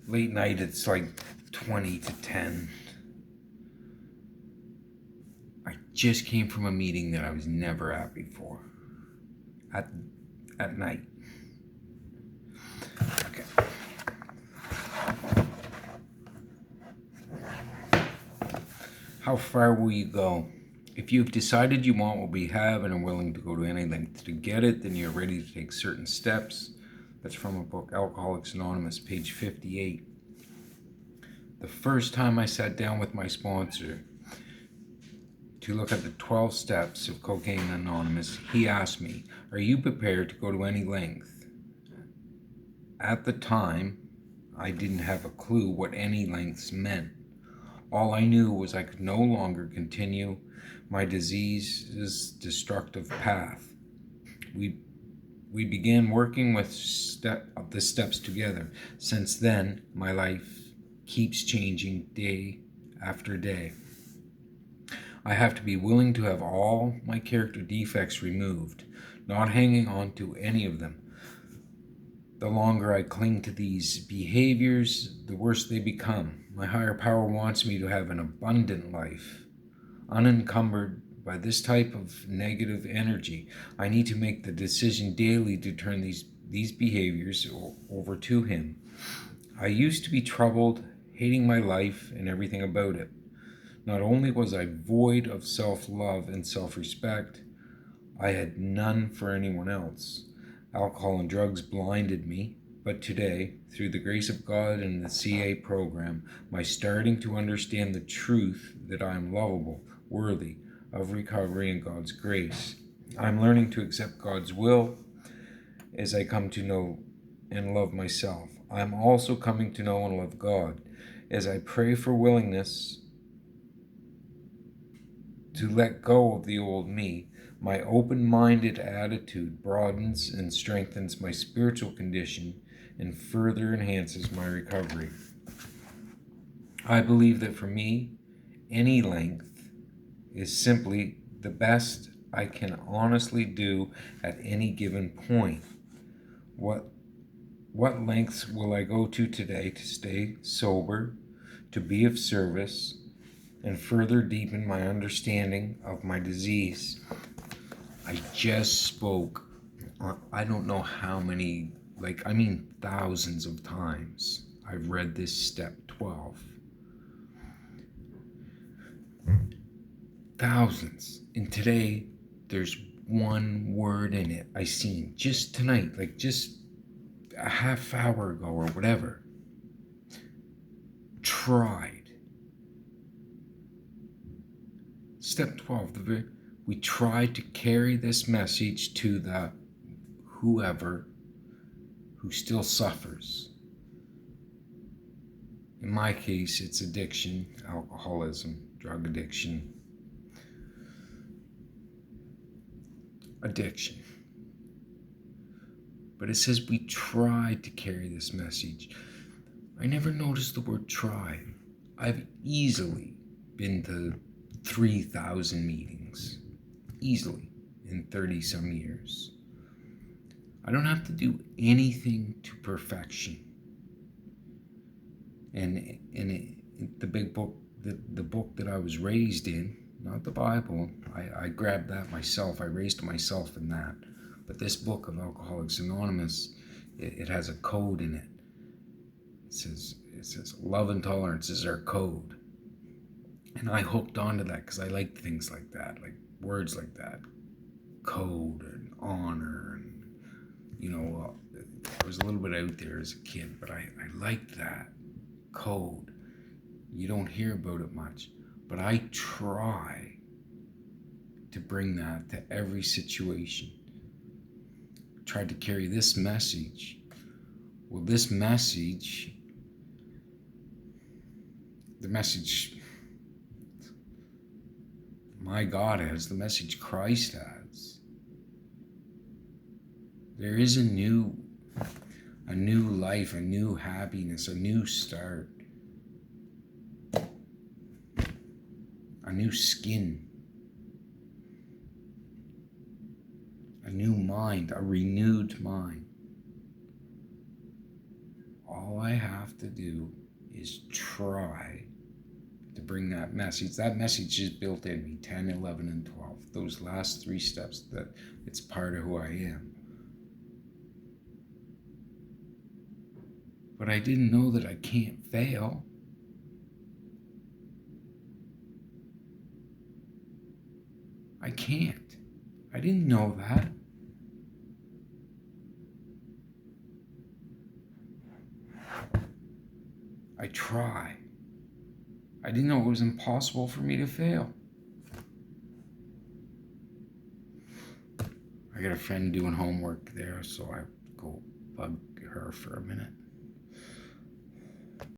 late night, it's like 20 to 10. I just came from a meeting that I was never at before. At night. Okay. How far will you go? If you've decided you want what we have and are willing to go to any length to get it, then you're ready to take certain steps. That's from a book, Alcoholics Anonymous, page 58. The first time I sat down with my sponsor to look at the 12 steps of Cocaine Anonymous, he asked me, "Are you prepared to go to any length?" At the time, I didn't have a clue what any lengths meant. All I knew was I could no longer continue my disease's destructive path. We began working with the steps together. Since then, my life keeps changing day after day. I have to be willing to have all my character defects removed, not hanging on to any of them. The longer I cling to these behaviors, the worse they become. My higher power wants me to have an abundant life, unencumbered by this type of negative energy. I need to make the decision daily to turn these behaviors over to him. I used to be troubled, hating my life and everything about it. Not only was I void of self-love and self-respect, I had none for anyone else. Alcohol and drugs blinded me, but today, through the grace of God and the CA program, I'm starting to understand the truth that I am lovable, worthy of recovery and God's grace. I'm learning to accept God's will as I come to know and love myself. I'm also coming to know and love God. As I pray for willingness to let go of the old me, my open-minded attitude broadens and strengthens my spiritual condition and further enhances my recovery. I believe that for me, any length is simply the best I can honestly do at any given point. What lengths will I go to today to stay sober, to be of service, and further deepen my understanding of my disease? I just spoke, I don't know how many, thousands of times I've read this step 12. Thousands. And today, there's one word in it I seen just tonight, just a half hour ago or whatever. Tried. Step 12, we try to carry this message to the whoever who still suffers. In my case, it's addiction, alcoholism, drug addiction. But it says we try to carry this message. I never noticed the word try. I've easily been to 3,000 meetings, easily, in 30 some years. I don't have to do anything to perfection. And the big book, the book that I was raised in, not the Bible, I grabbed that myself. I raised myself in that. But this book of Alcoholics Anonymous, it has a code in it. It says love and tolerance is our code. And I hooked onto that because I like things like that, like words like that. Code and honor and, I was a little bit out there as a kid, but I liked that. Code. You don't hear about it much, but I try to bring that to every situation. Tried to carry this message. Well, this message, the message my God has, the message Christ has. There is a new life, a new happiness, a new start, a new skin, a new mind, a renewed mind. all I have to do is try to bring that message. That message is built in me, 10, 11, and 12. Those last 3 steps, that it's part of who I am. But I didn't know that I can't fail. I can't. I didn't know that. I try. I didn't know it was impossible for me to fail. I got a friend doing homework there, so I go bug her for a minute.